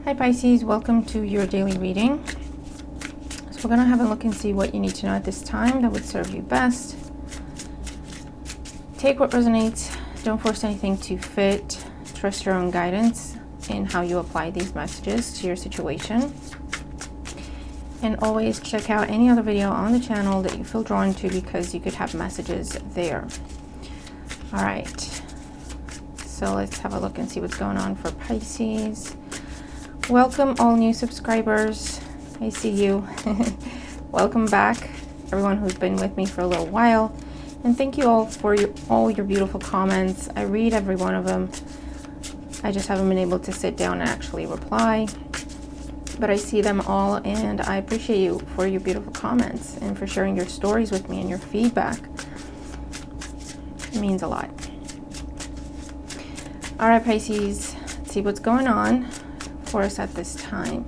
Hi Pisces, welcome to your daily reading. So we're going to have a look and see what you need to know at this time that would serve you best. Take what resonates, don't force anything to fit, trust your own guidance in how you apply these messages to your situation. And always check out any other video on the channel that you feel drawn to because you could have messages there. All right, so let's have a look and see what's going on for Pisces. Welcome all new subscribers. I see you. Welcome back, everyone who's been with me for a little while. And thank you all for all your beautiful comments. I read every one of them. I just haven't been able to sit down and actually reply. But I see them all, and I appreciate you for your beautiful comments and for sharing your stories with me and your feedback. It means a lot. All right, Pisces, let's see what's going on for us at this time.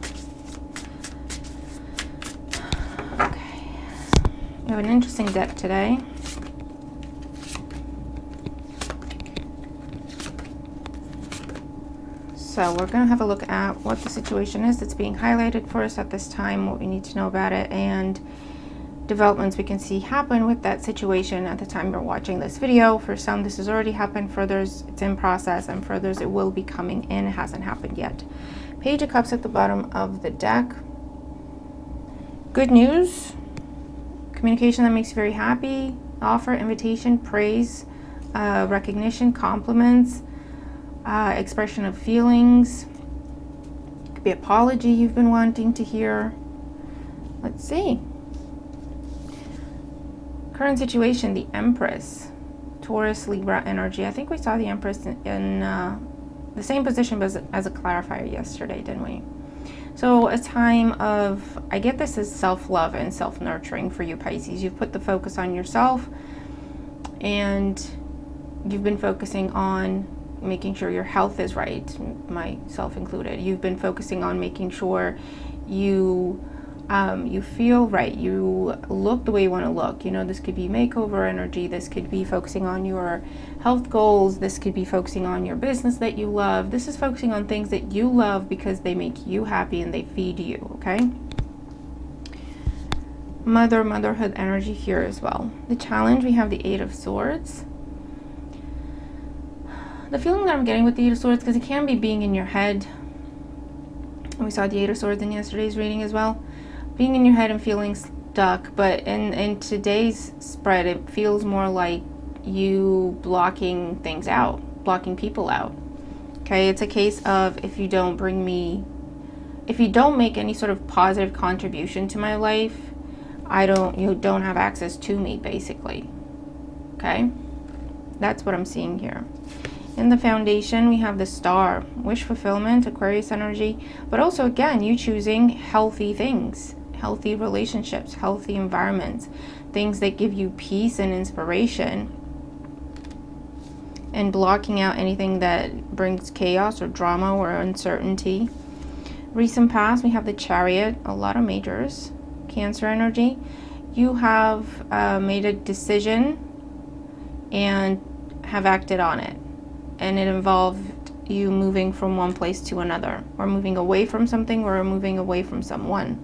Okay, we have an interesting deck today. So we're going to have a look at what the situation is that's being highlighted for us at this time, what we need to know about it, and developments we can see happen with that situation at the time you're watching this video. For some, this has already happened. For others, it's in process, and for others, it will be coming in. It hasn't happened yet. Page of Cups at the bottom of the deck. Good news, communication that makes you very happy, offer, invitation, praise, recognition, compliments, expression of feelings. It could be apology you've been wanting to hear. Let's see. Current situation, the Empress, Taurus, Libra energy. I think we saw the Empress in the same position as a clarifier yesterday, didn't we? So a time of, I get this as self-love and self-nurturing for you, Pisces. You've put the focus on yourself, and you've been focusing on making sure your health is right, myself included. You've been focusing on making sure you feel right, you look the way you want to look. You know, this could be makeover energy, this could be focusing on your health goals, this could be focusing on your business that you love. This is focusing on things that you love because they make you happy and they feed you, okay? Motherhood energy here as well. The challenge, we have the Eight of Swords. The feeling that I'm getting with the Eight of Swords, because it can be being in your head, and we saw the Eight of Swords in yesterday's reading as well, being in your head and feeling stuck. But in today's spread, it feels more like you blocking things out, blocking people out. Okay, it's a case of if you don't make any sort of positive contribution to my life, you don't have access to me, basically. Okay, that's what I'm seeing here. In the foundation, we have the Star, wish fulfillment, Aquarius energy, but also, again, you choosing healthy things, healthy relationships, healthy environments, things that give you peace and inspiration, and blocking out anything that brings chaos or drama or uncertainty. Recent past, we have the Chariot, a lot of majors, Cancer energy. You have made a decision and have acted on it. And it involved you moving from one place to another, or moving away from something, or moving away from someone.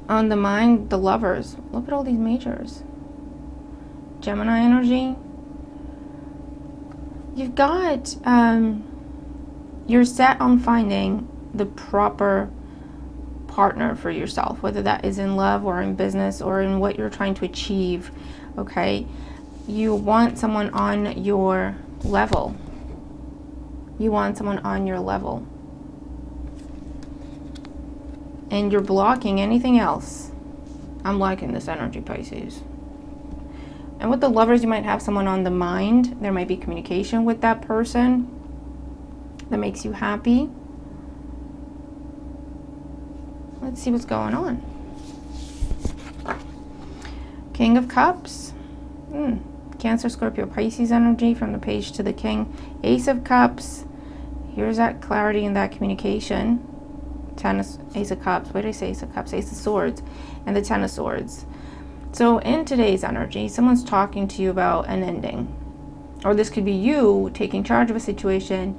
On the mind, the Lovers. Look at all these majors. Gemini energy. You've got, you're set on finding the proper partner for yourself, whether that is in love or in business or in what you're trying to achieve, okay? You want someone on your level. You want someone on your level. And you're blocking anything else. I'm liking this energy, Pisces. And with the Lovers, you might have someone on the mind. There might be communication with that person that makes you happy. Let's see what's going on. King of Cups. Cancer, Scorpio, Pisces energy from the page to the King. Ace of Cups. Here's that clarity and that communication. Ace of Cups. Why did I say Ace of Cups? Ace of Swords. And the Ten of Swords. So in today's energy, someone's talking to you about an ending. Or this could be you taking charge of a situation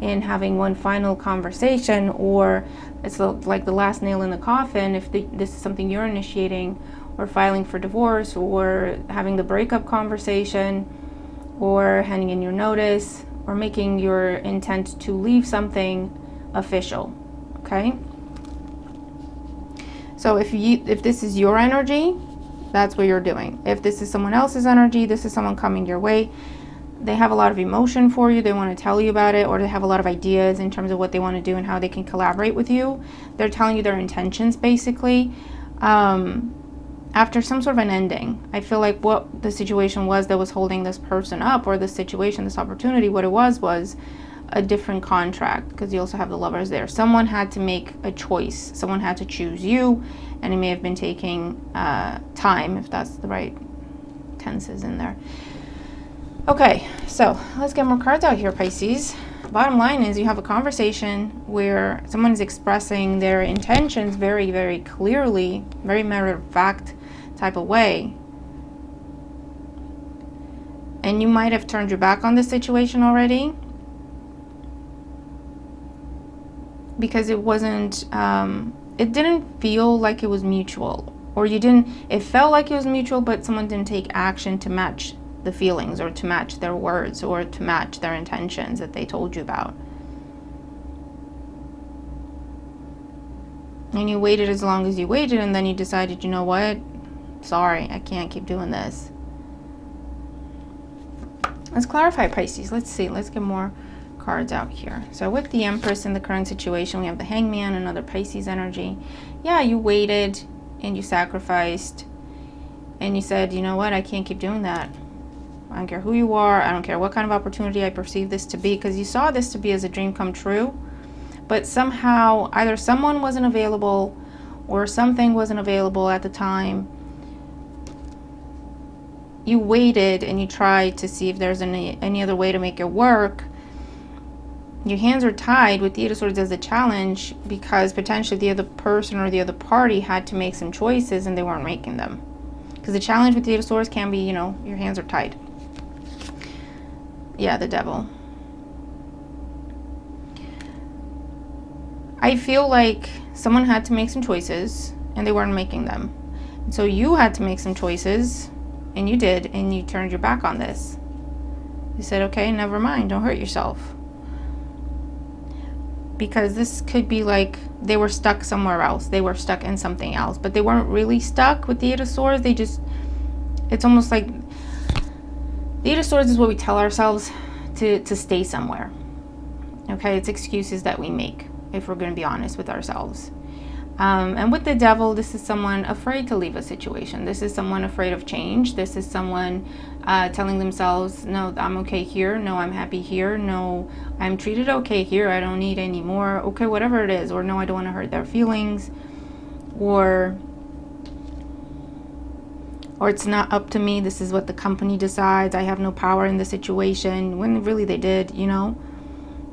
in having one final conversation, or it's like the last nail in the coffin if this is something you're initiating, or filing for divorce, or having the breakup conversation, or handing in your notice, or making your intent to leave something official. Okay? So if this is your energy, that's what you're doing. If this is someone else's energy, this is someone coming your way. They have a lot of emotion for you. They want to tell you about it, or they have a lot of ideas in terms of what they want to do and how they can collaborate with you. They're telling you their intentions, basically. After some sort of an ending, I feel like what the situation was that was holding this person up, or the situation, this opportunity, what it was a different contract, because you also have the Lovers there. Someone had to make a choice. Someone had to choose you, and it may have been taking time, if that's the right tenses in there. Okay, so let's get more cards out here, Pisces. Bottom line is you have a conversation where someone is expressing their intentions very, very clearly, very matter of fact type of way. And you might have turned your back on this situation already, because it wasn't, it didn't feel like it was mutual, or it felt like it was mutual, but someone didn't take action to match the feelings, or to match their words, or to match their intentions that they told you about. And you waited as long as you waited, and then you decided, you know what? Sorry, I can't keep doing this. Let's clarify, Pisces. Let's see. Let's get more cards out here. So with the Empress in the current situation, we have the Hangman, another Pisces energy. Yeah, you waited and you sacrificed, and you said, you know what? I can't keep doing that. I don't care who you are. I don't care what kind of opportunity I perceive this to be, because you saw this to be as a dream come true. But somehow either someone wasn't available, or something wasn't available at the time. You waited and you tried to see if there's any other way to make it work. Your hands are tied with the Eight of Swords as a challenge, because potentially the other person or the other party had to make some choices and they weren't making them. Because the challenge with the Eight of Swords can be, you know, your hands are tied. Yeah, the Devil. I feel like someone had to make some choices and they weren't making them. So you had to make some choices, and you did, and you turned your back on this. You said, okay, never mind, don't hurt yourself. Because this could be like they were stuck somewhere else. They were stuck in something else, but they weren't really stuck with the Eight of Swords. It's almost like the Eight of Swords is what we tell ourselves to stay somewhere. Okay, it's excuses that we make, if we're going to be honest with ourselves. And with the Devil, this is someone afraid to leave a situation. This is someone afraid of change. This is someone telling themselves, no, I'm okay here. No, I'm happy here. No, I'm treated okay here. I don't need any more. Okay, whatever it is. Or no, I don't want to hurt their feelings. Or it's not up to me. This is what the company decides. I have no power in the situation. When really they did, you know.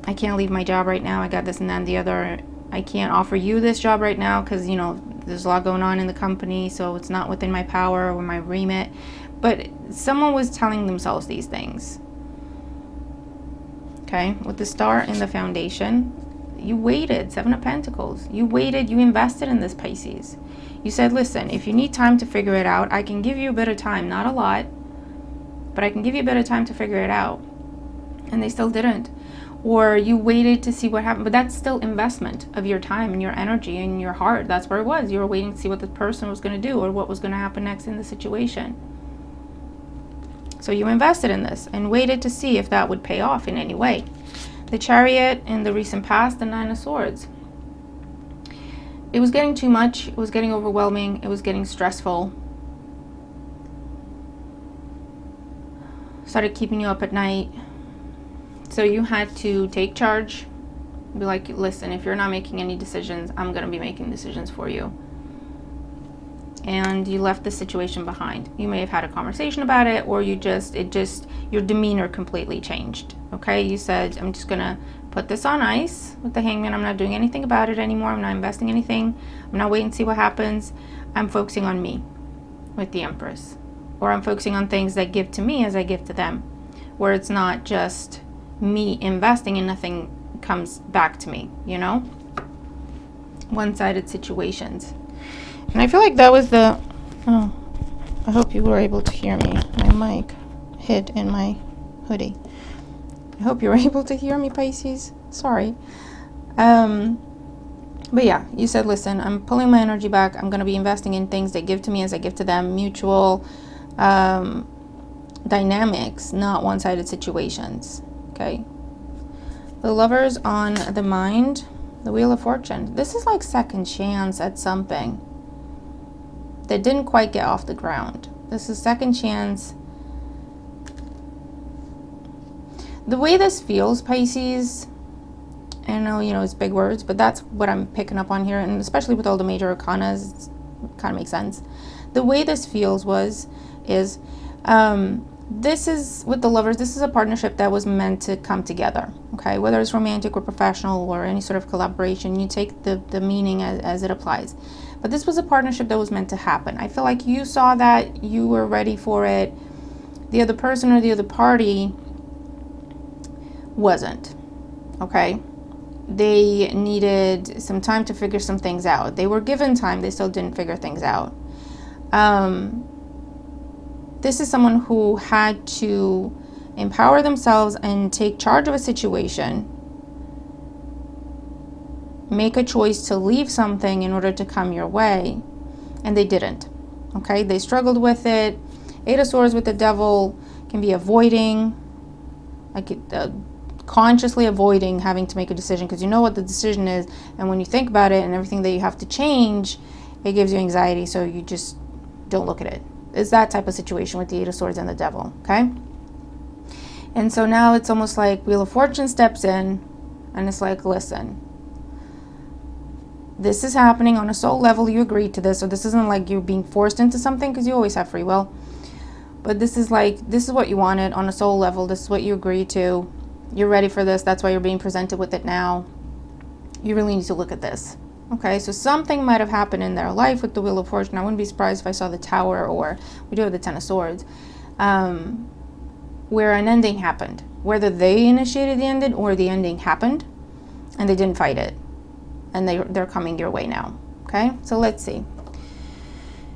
I can't leave my job right now. I got this and that and the other. I can't offer you this job right now because, you know, there's a lot going on in the company, so it's not within my power or my remit. But someone was telling themselves these things. Okay, with the Star in the foundation, you waited. Seven of Pentacles. You waited. You invested in this, Pisces. You said, listen, if you need time to figure it out, I can give you a bit of time. Not a lot, but I can give you a bit of time to figure it out. And they still didn't. Or you waited to see what happened, but that's still investment of your time and your energy and your heart. That's where it was. You were waiting to see what the person was going to do or what was going to happen next in the situation. So you invested in this and waited to see if that would pay off in any way. The Chariot in the recent past, the Nine of Swords. It was getting too much. It was getting overwhelming. It was getting stressful. Started keeping you up at night. So you had to take charge, be like, listen, if you're not making any decisions, I'm going to be making decisions for you. And you left the situation behind. You may have had a conversation about it, or your demeanor completely changed. Okay, you said, I'm just going to put this on ice with the Hangman. I'm not doing anything about it anymore. I'm not investing anything. I'm not waiting to see what happens. I'm focusing on me with the Empress. Or I'm focusing on things that give to me as I give to them. Where it's not just me investing and nothing comes back to me, you know? One-sided situations. And I feel like that was the... Oh, I hope you were able to hear me. My mic hid in my hoodie. I hope you were able to hear me, Pisces. Sorry. But yeah, you said, listen, I'm pulling my energy back. I'm going to be investing in things they give to me as I give to them. Mutual dynamics, not one-sided situations. Okay. The Lovers on the mind. The Wheel of Fortune. This is like second chance at something that didn't quite get off the ground. This is second chance. The way this feels, Pisces, I know, you know, it's big words, but that's what I'm picking up on here, and especially with all the major arcanas, it kind of makes sense. The way this feels is this is, with the Lovers, this is a partnership that was meant to come together, okay? Whether it's romantic or professional or any sort of collaboration, you take the meaning as it applies. But this was a partnership that was meant to happen. I feel like you saw that, you were ready for it. The other person or the other party wasn't, okay? They needed some time to figure some things out. They were given time, they still didn't figure things out. This is someone who had to empower themselves and take charge of a situation, make a choice to leave something in order to come your way, and they didn't. Okay, they struggled with it. Eight of Swords with the Devil can be avoiding, like consciously avoiding having to make a decision, because you know what the decision is, and when you think about it and everything that you have to change, it gives you anxiety, so you just don't look at it. It's that type of situation with the Eight of Swords and the Devil, okay? And so now it's almost like Wheel of Fortune steps in, and it's like, listen, this is happening on a soul level. You agreed to this, so this isn't like you're being forced into something, because you always have free will. But this is like, this is what you wanted on a soul level. This is what you agreed to. You're ready for this. That's why you're being presented with it now. You really need to look at this. Okay, so something might have happened in their life with the Wheel of Fortune. I wouldn't be surprised if I saw the Tower, or we do have the Ten of Swords, where an ending happened. Whether they initiated the ending or the ending happened and they didn't fight it. And they're coming your way now. Okay, so let's see.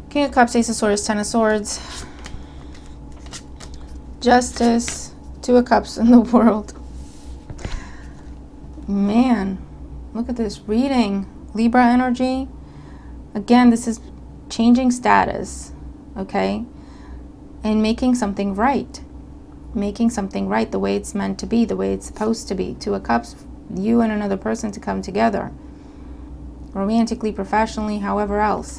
King of Cups, Ace of Swords, Ten of Swords, Justice, Two of Cups in the World. Man, look at this reading. Libra energy. Again, this is changing status, okay? And making something right. Making something right the way it's meant to be, the way it's supposed to be. Two of Cups, you and another person to come together. Romantically, professionally, however else.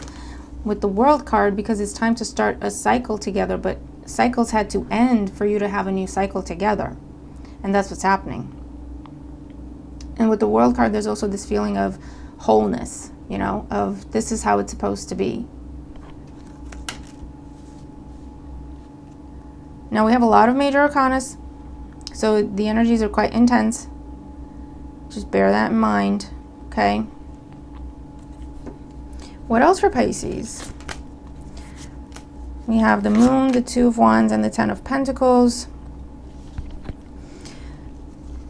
With the World card, because it's time to start a cycle together, but cycles had to end for you to have a new cycle together. And that's what's happening. And with the World card, there's also this feeling of wholeness, you know, of this is how it's supposed to be. Now we have a lot of major arcanas, so the energies are quite intense. Just bear that in mind, okay? What else for Pisces? We have the Moon, the Two of Wands, and the Ten of Pentacles.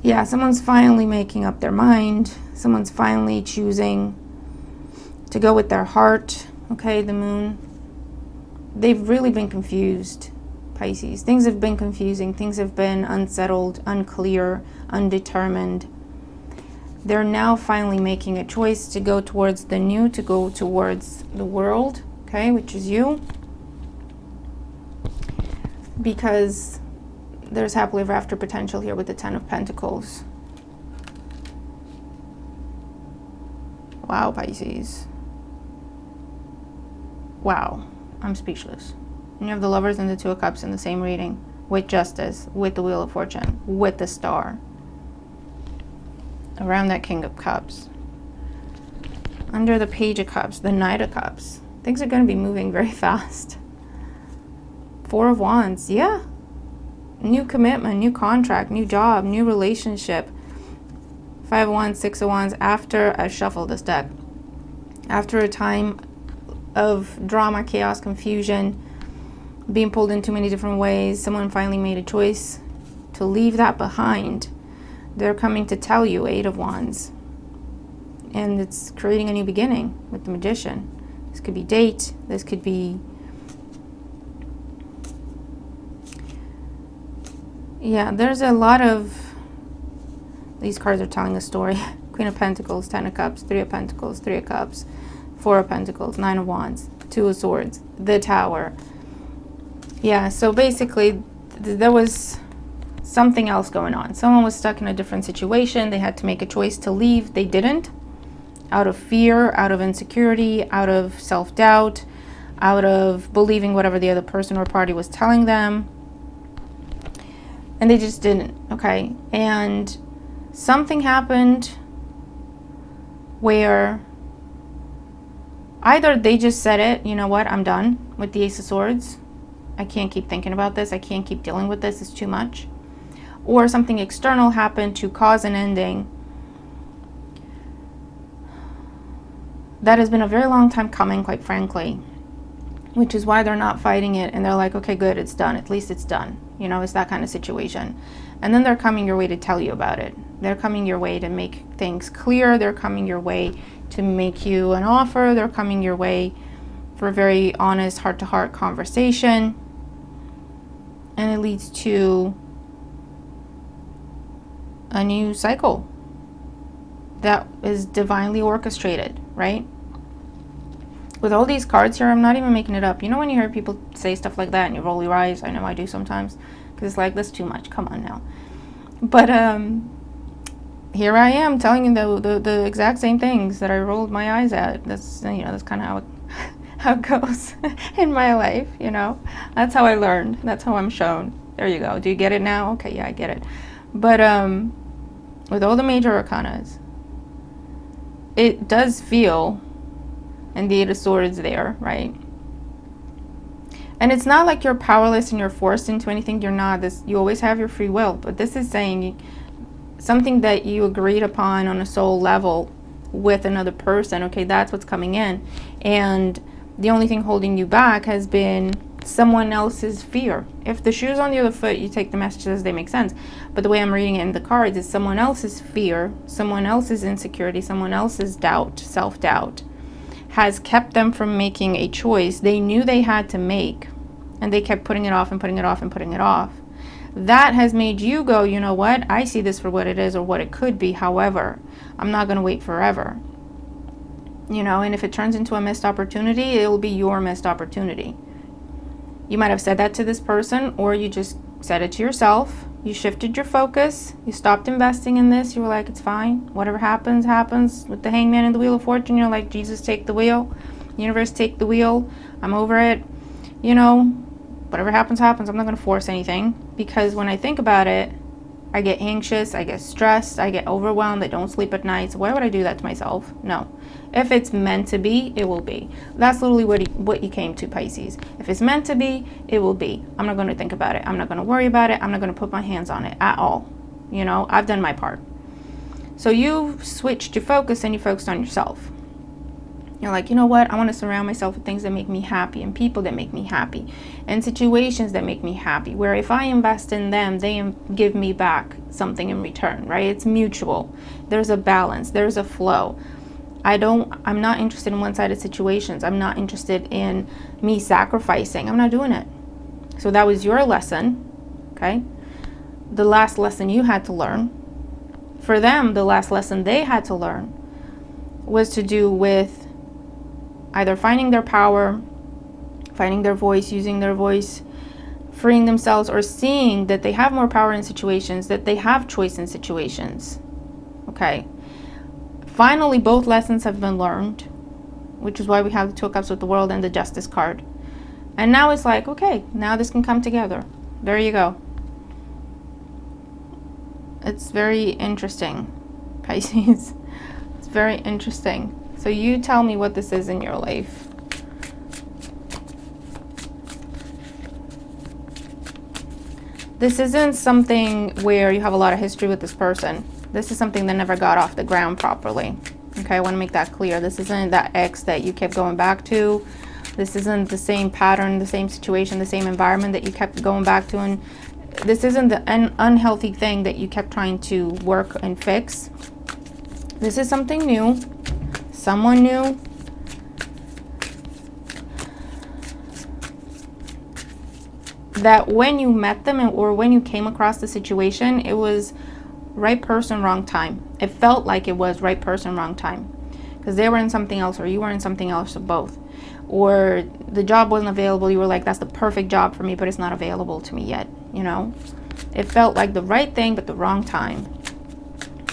Yeah, someone's finally making up their mind. Someone's finally choosing to go with their heart. Okay, the Moon. They've really been confused, Pisces. Things have been confusing. Things have been unsettled, unclear, undetermined. They're now finally making a choice to go towards the new, to go towards the world, okay, which is you. Because there's happily ever after potential here with the Ten of Pentacles. Wow, Pisces. Wow, I'm speechless. And you have the Lovers and the Two of Cups in the same reading, with Justice, with the Wheel of Fortune, with the Star. Around that King of Cups. Under the Page of Cups, the Knight of Cups. Things are going to be moving very fast. Four of Wands, yeah. New commitment, new contract, new job, new relationship. Five of Wands, Six of Wands, after I shuffled this deck. After a time of drama, chaos, confusion, being pulled in too many different ways, someone finally made a choice to leave that behind, They're coming to tell you, 8 of Wands. And it's creating a new beginning with the Magician. This could be date. This could be... Yeah, there's a lot of... These cards are telling a story. Queen of Pentacles, 10 of Cups, 3 of Pentacles, 3 of Cups, 4 of Pentacles, 9 of Wands, 2 of Swords, the Tower. Yeah, so basically there was something else going on. Someone was stuck in a different situation. They had to make a choice to leave. They didn't. Out of fear, out of insecurity, out of self-doubt, out of believing whatever the other person or party was telling them. And they just didn't, okay? And something happened where either they just said it, you know what, I'm done with the Ace of Swords. I can't keep thinking about this. I can't keep dealing with this. It's too much. Or something external happened to cause an ending that has been a very long time coming, quite frankly, which is why they're not fighting it. And they're like, okay, good, it's done. At least it's done. You know, it's that kind of situation. And then they're coming your way to tell you about it. They're coming your way to make things clear. They're coming your way to make you an offer. They're coming your way for a very honest, heart-to-heart conversation. And it leads to a new cycle that is divinely orchestrated, right? With all these cards here, I'm not even making it up. You know when you hear people say stuff like that and you roll your eyes? I know I do sometimes. Because it's like, that's too much. Come on now. But here I am telling you the exact same things that I rolled my eyes at. That's, you know, that's kind of how it goes in my life, you know. That's how I learned. That's how I'm shown. There you go. Do you get it now? Okay, yeah, I get it. But with all the major arcanas, it does feel, and the 8 of Swords there, right? And it's not like you're powerless and you're forced into anything. You're not. You always have your free will. But this is saying something that you agreed upon on a soul level with another person. Okay, that's what's coming in. And the only thing holding you back has been someone else's fear. If the shoe's on the other foot, you take the messages as they make sense. But the way I'm reading it in the cards is someone else's fear, someone else's insecurity, someone else's doubt, self-doubt, has kept them from making a choice they knew they had to make, and they kept putting it off and putting it off and putting it off. That has made you go, you know what, I see this for what it is or what it could be. However, I'm not going to wait forever. You know, and if it turns into a missed opportunity, it will be your missed opportunity. You might have said that to this person, or you just said it to yourself. You shifted your focus. You stopped investing in this. You were like, it's fine. Whatever happens, happens. With the Hangman and the Wheel of Fortune, you're like, Jesus, take the wheel. Universe, take the wheel. I'm over it. You know, whatever happens, happens. I'm not going to force anything. Because when I think about it, I get anxious. I get stressed. I get overwhelmed. I don't sleep at night. So why would I do that to myself? No. If it's meant to be, it will be. That's literally what you came to, Pisces. If it's meant to be, it will be. I'm not going to think about it. I'm not going to worry about it. I'm not going to put my hands on it at all. You know, I've done my part. So you switched your focus and you focused on yourself. You're like, you know what? I want to surround myself with things that make me happy and people that make me happy and situations that make me happy, where if I invest in them, they give me back something in return, right? It's mutual. There's a balance. There's a flow. I'm not interested in one-sided situations. I'm not interested in me sacrificing. I'm not doing it. So that was your lesson, okay? The last lesson you had to learn. For them, the last lesson they had to learn was to do with either finding their power, finding their voice, using their voice, freeing themselves, or seeing that they have more power in situations, that they have choice in situations, okay? Finally, both lessons have been learned, which is why we have the 2 of Cups with the World and the Justice card. And now it's like, okay, now this can come together. There you go. It's very interesting, Pisces. It's very interesting. So you tell me what this is in your life. This isn't something where you have a lot of history with this person. This is something that never got off the ground properly. Okay, I want to make that clear. This isn't that ex that you kept going back to. This isn't the same pattern, the same situation, the same environment that you kept going back to. And This isn't an unhealthy thing that you kept trying to work and fix. This is something new, someone new. That when you met them or when you came across the situation, it was right person, wrong time. It felt like it was right person, wrong time. Because they were in something else, or you were in something else, or both. Or the job wasn't available. You were like, that's the perfect job for me, but it's not available to me yet, you know? It felt like the right thing, but the wrong time.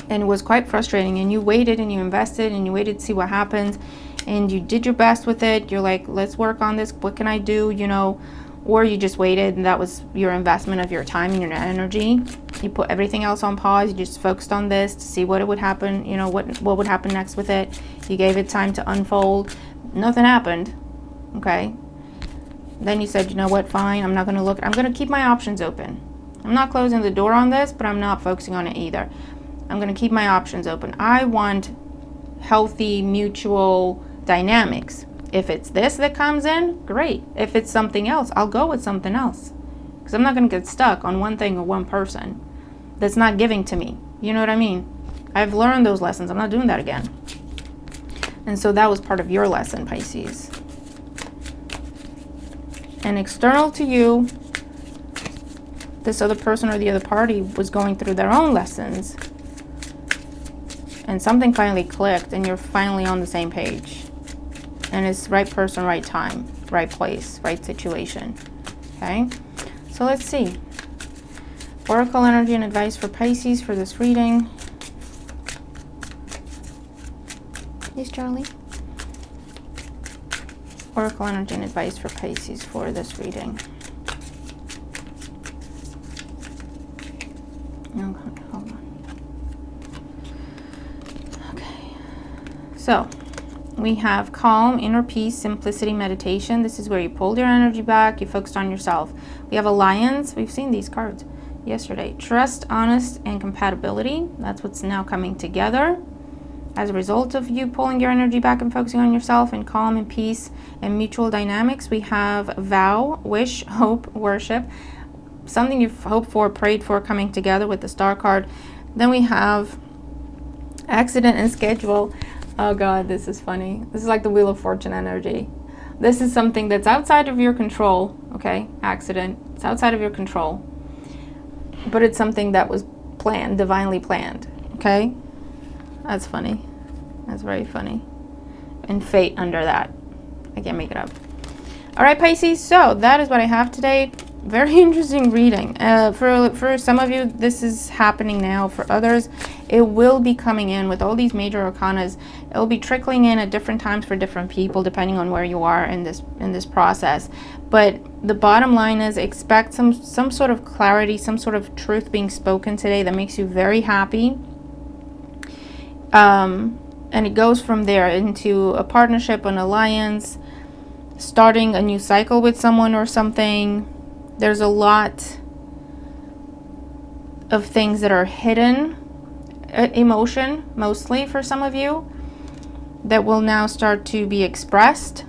And it was quite frustrating. And you waited and you invested and you waited to see what happens. And you did your best with it. You're like, let's work on this. What can I do, you know? Or you just waited, and that was your investment of your time and your energy. You put everything else on pause. You just focused on this to see what it would happen, you know, what would happen next with it. You gave it time to unfold. Nothing happened, okay? Then you said, you know what, fine, I'm not going to look. I'm going to keep my options open. I'm not closing the door on this, but I'm not focusing on it either. I'm going to keep my options open. I want healthy, mutual dynamics. If it's this that comes in, great. If it's something else, I'll go with something else. Because I'm not going to get stuck on one thing or one person that's not giving to me. You know what I mean? I've learned those lessons. I'm not doing that again. And so that was part of your lesson, Pisces. And external to you, this other person or the other party was going through their own lessons. And something finally clicked, and you're finally on the same page. And it's right person, right time, right place, right situation. Okay? So let's see. Oracle energy and advice for Pisces for this reading. Yes, Charlie? Oracle energy and advice for Pisces for this reading. No, hold on. Okay. So, we have calm, inner peace, simplicity, meditation. This is where you pulled your energy back, you focused on yourself. We have alliance. We've seen these cards yesterday. Trust, honest, and compatibility. That's what's now coming together. As a result of you pulling your energy back and focusing on yourself, and calm and peace and mutual dynamics, we have vow, wish, hope, worship. Something you've hoped for, prayed for coming together with the star card. Then we have accident and schedule. Oh God, this is funny. This is like the Wheel of Fortune energy. This is something that's outside of your control, okay? Accident. It's outside of your control. But it's something that was planned, divinely planned, okay? That's funny. That's very funny. And fate under that. I can't make it up. All right, Pisces. So that is what I have today. Very interesting reading. For some of you, this is happening now. For others, it will be coming in with all these major arcanas. It will be trickling in at different times for different people, depending on where you are in this process. But the bottom line is, expect some sort of clarity, some sort of truth being spoken today that makes you very happy. And it goes from there into a partnership, an alliance, starting a new cycle with someone or something. There's a lot of things that are hidden, emotion mostly for some of you, that will now start to be expressed,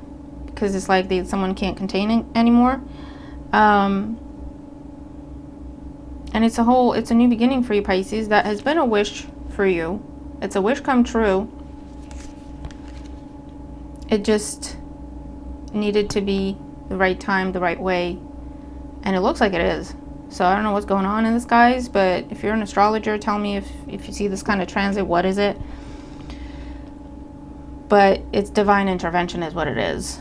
because it's like someone can't contain it anymore. And it's a new beginning for you, Pisces. That has been a wish for you. It's a wish come true. It just needed to be the right time, the right way. And it looks like it is. So I don't know what's going on in the skies, but if you're an astrologer, tell me if you see this kind of transit, what is it? But it's divine intervention is what it is.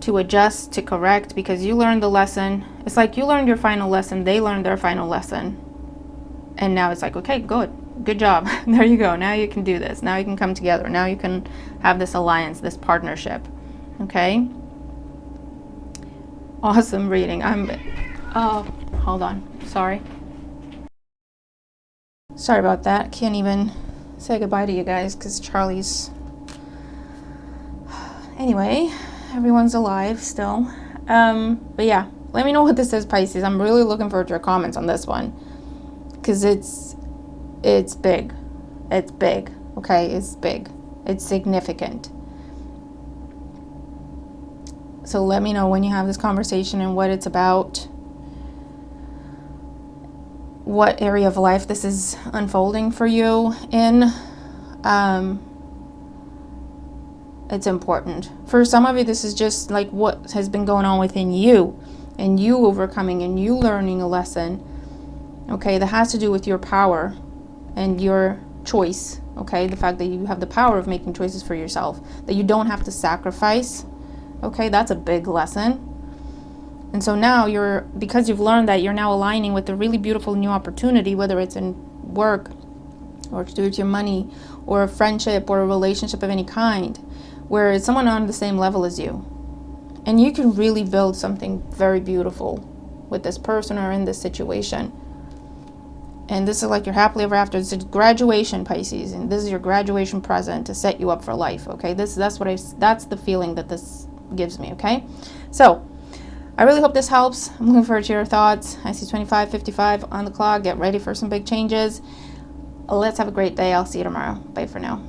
To adjust, to correct, because you learned the lesson. It's like you learned your final lesson, they learned their final lesson. And now it's like, okay, good job. There you go. Now you can do this. Now you can come together. Now you can have this alliance, this partnership. Okay? Awesome reading. Oh, hold on. Sorry about that. Can't even say goodbye to you guys because Charlie's... Anyway, everyone's alive still. But yeah, let me know what this says, Pisces. I'm really looking forward to your comments on this one, because it's big. It's big. Okay, it's big. It's significant. So let me know when you have this conversation and what it's about. what area of life this is unfolding for you in. It's important. For some of you, this is just like what has been going on within you, and you overcoming and you learning a lesson, okay, that has to do with your power and your choice, okay, the fact that you have the power of making choices for yourself, that you don't have to sacrifice, okay, that's a big lesson. And so now because you've learned that, you're now aligning with a really beautiful new opportunity, whether it's in work or to do with your money or a friendship or a relationship of any kind, where it's someone on the same level as you. And you can really build something very beautiful with this person or in this situation. And this is like your happily ever after. It's a graduation, Pisces, and this is your graduation present to set you up for life, okay? That's the feeling that this gives me, okay? So, I really hope this helps. I'm looking forward to your thoughts. I see 25:55 on the clock. Get ready for some big changes. Let's have a great day. I'll see you tomorrow. Bye for now.